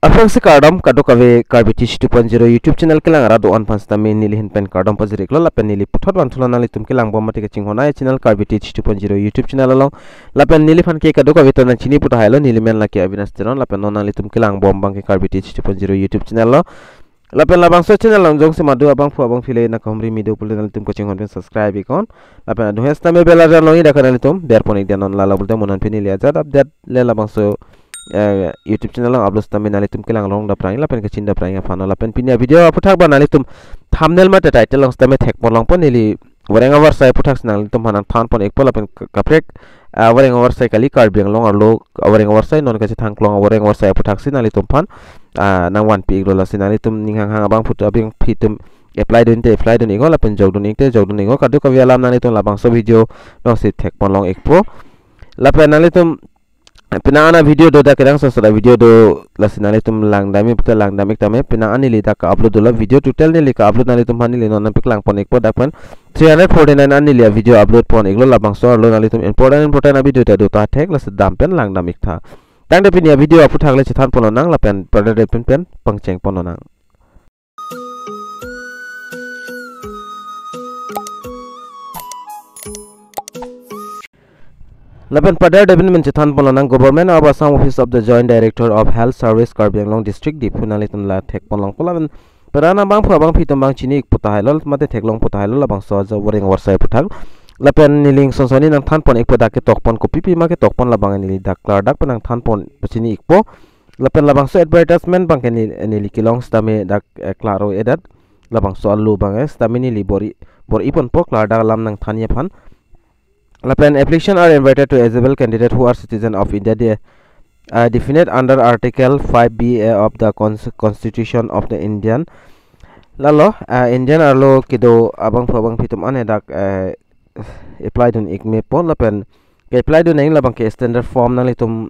Afang se kardam kado kave Karbi 2.0 YouTube channel kelang arado on pansta me nili hin pen kardam pajirik lo lapen nili puthot wan thula nali tum kelang bomma tika chinghona channel Karbi 2.0 YouTube channel along lapen nili fan ke kado kave to na chini putha hailo nili men laki abinas tenon lapen non nali tum kelang bom bang ke Karbi 2.0 YouTube channel lo lapen labangso channel lang jong se madu abang fu abang file na kamri video pule nali tum coaching hon pen subscribe ikon lapen adu hesta me bela jan longi dakha nali tum der pon ikdan on lala bulta monan pini liya jad update le labangso YouTube channel lang upload tambe nali tum kelang long da prang lapen kachin da prang afano lapen pinya video aputhak ba nali tum thumbnail mate title long stame thek pon long pon nili Voreng Awarsai puthak nali tum hanan than pon ekpol lapen kaprek Voreng Awarsai kali Karbi Anglong arlo Voreng Awarsai non kachi thangklong Voreng Awarsai puthak sin nali tum phan nang 1 pi lo la sin nali tum ninghang hang abang phut abing phitum apply dun ingo lapen jogdun ingo kadu ka alam nali tum labangso video long si thek pon long ekpo lapen nali tum pinana video do da kedang sosora video do lasinali tum langdami puta langdami tame pinana ni lita ka upload la video total ni lika upload nali tum hani non pik lang pon ekpo dakpan 349 ani lia video upload pon eklo labangso lo nali tum important video ta do ta thek las dampen langdami tha tang de pinia video aputhak le chithan pon nang lapen pen pangcheng pon nang Lapen pada development chithan ponlang government of Assam office of the joint director of health service Karbi Anglong district dipunali tum la thek ponlang polaven perana bang phawang phitum bang chini putahilol mate theklong putahilol labang so jo Voreng Awarsai puthak lapen niling sonsoni nang than pon ekpo dak ke tokpon ko pipi ma ke tokpon labang nili dak klar dak panang than pon chini ekpo lapen labang so advertisement bang ke nili kilong stame dak klaro edat labang so alu bang stame nili bor ipon po klar dak lam nang thania phan Lapen application are invited to eligible candidate who are citizen of India definite under Article 5B of the Constitution of the Indian. Lalo Indian arlo kido abang pitum ane dak apply dun ikme po lapen ke apply dun nang labang ke standard form nang litum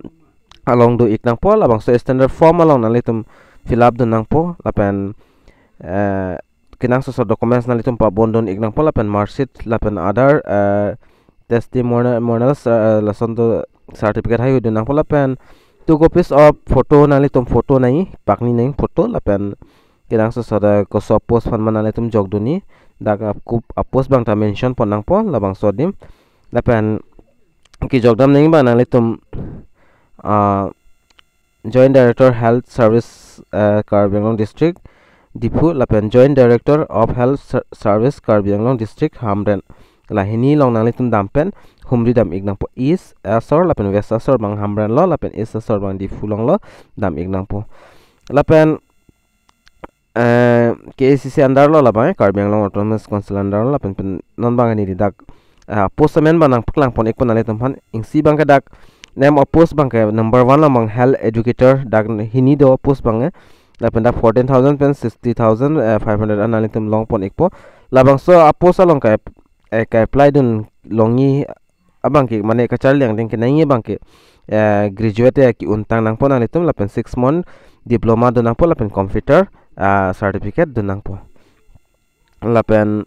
along do iknang po labang so standard form along nang litum fill up dun nang po lapen kinang so documents nang litum pa bondon iknang po lapen marksheet lapen other testimonials lason to certificate hai udun nang pola pen 2 copies of photo nali tum photo nai pakni nai photo la pen kirang so sada ko so post fan manale tum jogduni daga kup post bang ta mention pon nang po la bang so dim la pen ki jogdam nai ba nali tum joint director health service Karbi Anglong district dipu la pen joint director of health service Karbi Anglong district hamren lahini long nang litum dampen humri dam ignang po is asor lapen west asor bang hamran lo lapen is asor bang di fulong lo dam ignang po lapen KCC andar lo labang Karbi Anglong autonomous council andar lo lapen pen non bang ni dak postman banang paklang pon ekpon nalitum han ingsi bang ka dak name of post bang ka number 1 among health educator dak hini do post bang lapen dak 14,000 pen 60,500 analitum long pon ekpo labang so post along ka ka apply dun longi abang ke mane ka char liang ding ke nai bang ke graduate ki untang nang po nang litum lapen 6 month diploma dun nang po lapen computer certificate dun nang po lapen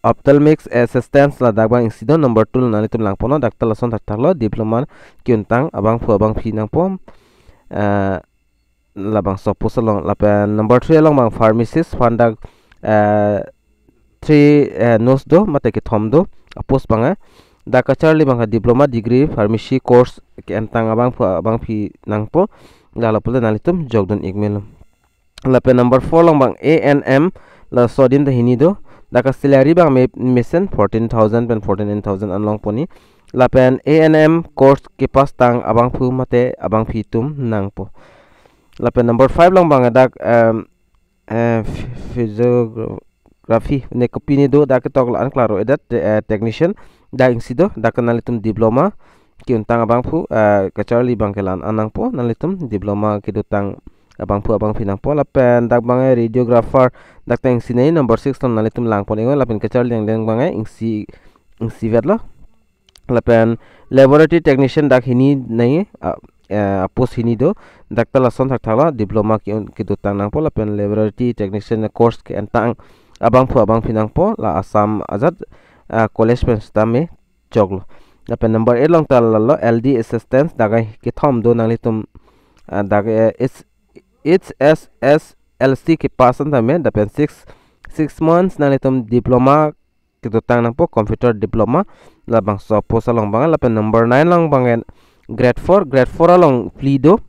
ophthalmics assistance la dagbang insidon number 2 nang litum lang po no daktal lason taklo diploma ki untang abang fu abang phi nang po labang so posalong lapen number 3 long bang pharmacist fandag 3 nos do mate ke thom do post banga da kacharli banga diploma degree pharmacy course ke antang abang phi nangpo lala pula nalitum jogdon igmel lape number 4 long bang ANM la sodin da hini do da ka salary bang mission 14,000 pen 49,000 anlong poni lapen ANM course ke pas tang abang phu mate abang phi tum nangpo lape number 5 long bang da Rafi ne kopini do da ke tok lan klaro edat technician da ingsido da kanalitum diploma ki untang abang pu kacharli bangkelan anang po nalitum diploma ki dutang abang pu abang pinang po lapen dak bangai radiographer dak tang sinai number 6 ton nalitum lang po ningo lapen kacharli yang bangai ingsi vedlo lapen laboratory technician dak hini nai post hini do dak talason thakla diploma ki dutang nang po lapen laboratory technician course ke antang abang pinang po la Assam Azad college pen stame joglo lapen number 8 long tal lo LD assistance daga ki thom do nang litum daga HSSLC ke pasan tame dapen 6 months nalitum diploma kita tang nang po computer diploma labangso post along bangan lapen number 9 lang bangen grade 4 along plido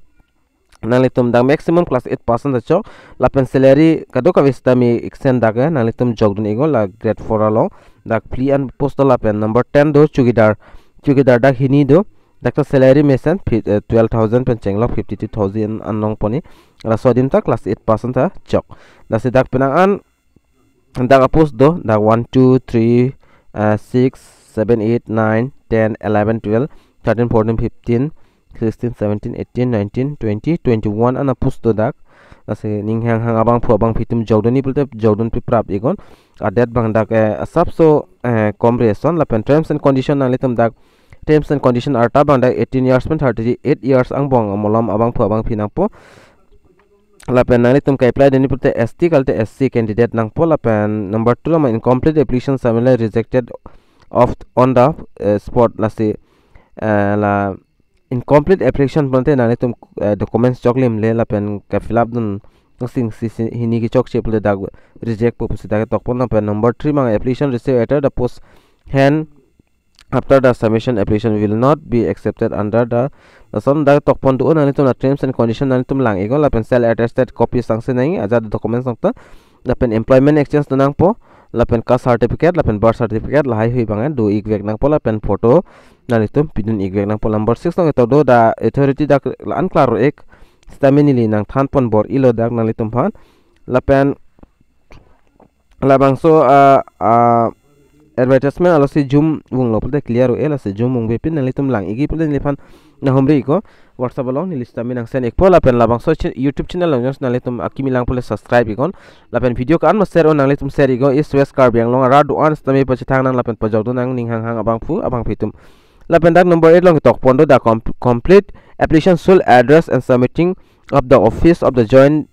nalitum dang maximum class 8% da chok lapen salary kado ka vistami extend daga nalitum jogdun ego la grade 4 along dak pli an post lapen number 10 do chugidar dak hini do dakta salary mesen 12,000 pen chenglo 52,000 anong poni la sodim ta class 8% ta chok da se dak penang an dak post do dak 1 2 3 6 7 8 9 10 11 12 13 14 15 16 17 18 19 20 21 ana pusto dak ase ning hang abang phu abang phitum jawdoni pulte jawdon pi prap egon adet bang dak asap so compression la pen terms and condition nalitum dak terms and condition arta bang dak 18 years pen 38 years ang bong amolam abang phu abang phinang po la pen nalitum ka apply deni pulte ST kalte SC candidate nang po la pen number 2 la incomplete application similar rejected of on the spot la se la incomplete application bonte nalitum documents choklim le la pen ka fill up dun sing hini ki chok chepule dag reject po pusi dag tok pon pen number 3 mang application received at the post hand after the submission application will not be accepted under the son dag tok pon do nalitum na terms and condition nalitum lang ego la pen sell attested copy sangse nai ajad documents nokta la pen employment exchange nang po la pen caste certificate la pen birth certificate la hai hui bangan do igwek nang po la pen photo nalitum pidun igwek nang po number 6 nang to do da authority dak an klaro ek stamini nang than pon bor ilo dak nalitum phan la pen labangso advertisement alo si zoom wung lo pulte clear o ela si zoom wung bepin nalitum lang igi pulte nilifan na homri ko whatsapp along nilista mi nang sen ek po la pen labangso youtube channel lang nalitum akimi lang pulte subscribe ikon la pen video ka an ma share on nalitum share igo is west Karbi Anglong ra do an stami pa chithang nang la pen pajok do nang ning hang abang phu abang phitum la pen dak number 8 long tok pondo da complete application full address and submitting of the office of the joint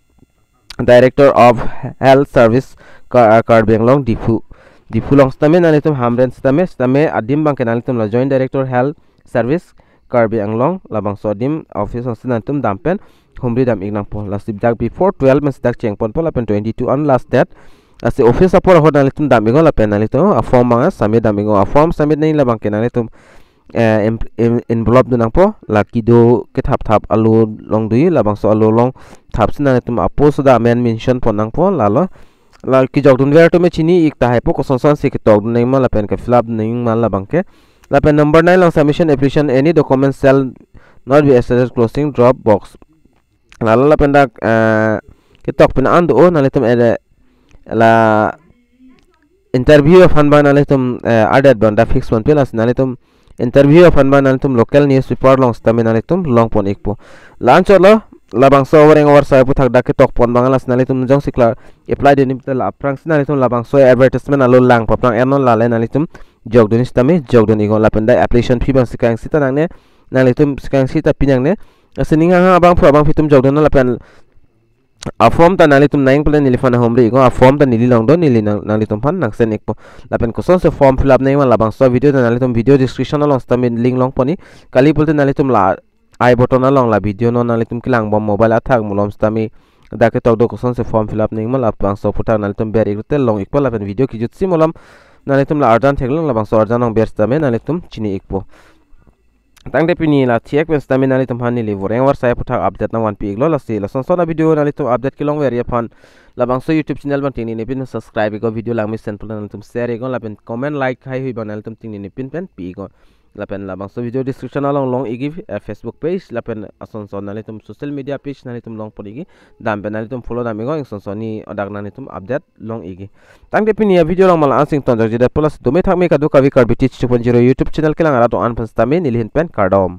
director of health service Karbi Anglong difu long stame nalitum hamren stame adim bang kenalitum la joint director health service Karbi Anglong labang sodim office on sinatum dampen humri dam ignang po last dak before 12 men dak cheng pon po la pen 22 on last that as office apor ho nalitum dam igo la pen nalitum a form bang same dam igo a form same nei labang kenalitum envelope dunang po laki do ke thap alu long dui labang so alu long thap sinatum apos da men mention ponang po lalo la ki jog dun ver to me chini ik ta hai po ko son se ke tok nei ma la pen ke fill up nei ma la bang ke la pen number 9 long submission application any document shall not be accessed closing drop box la pen dak ke tok pen and o nalitum la interview of hanba nalitum added banda fix one pelas nalitum interview of hanba nalitum local newspaper long stami nalitum long pon ikpo lunch lo labangso Voreng Awarsai APHUTHAK dak tok pon bangalas nalitum jong sikla apply denim tel aprang nalitum labangso advertisement alo lang papang ernon lale nalitum jogdon istami jogdon igon lapenda application fee bang sikang sita nangne nalitum sikang sita pinang ne asininga abang pro abang fitum jogdon lapen a form ta nalitum naing plan nilifana homri igon a form ta nili long do nili nalitum pan nang sen ekpo lapen koson se form fill up nei ma labangso video ta nalitum video description along stami link long poni kali pulte nalitum la I button along la video no nalitum kilang bom mobile attack mulom stami dake tok do koson se form fill up ning mal apang so puta nalitum ber iktel long ikpo la pen video ki jutsi molam nalitum la arjan theglang la bang so arjan ong ber stame nalitum chini ikpo tang de pini la thiek pen stami nalitum hani li Voreng Awarsai APHUTHAK update na 1 pi iglo la si la son so na video nalitum update kilong ver ya pan la bang so youtube channel ban tini ne pin subscribe go video lang mi send puta nalitum share go la pen comment like hai hui ban nalitum tini ne pin pen pi go lapen labang so video description along long igi Facebook page lapen ason son nalitum social media page nalitum long podigi dam ben nalitum follow dam go son soni odak nalitum update long igi tang de pinia video long mala ansing ton jida plus dume thak me ka do kavi Karbi 2.0 YouTube channel kelang ara to an panstame nilhin pen kardom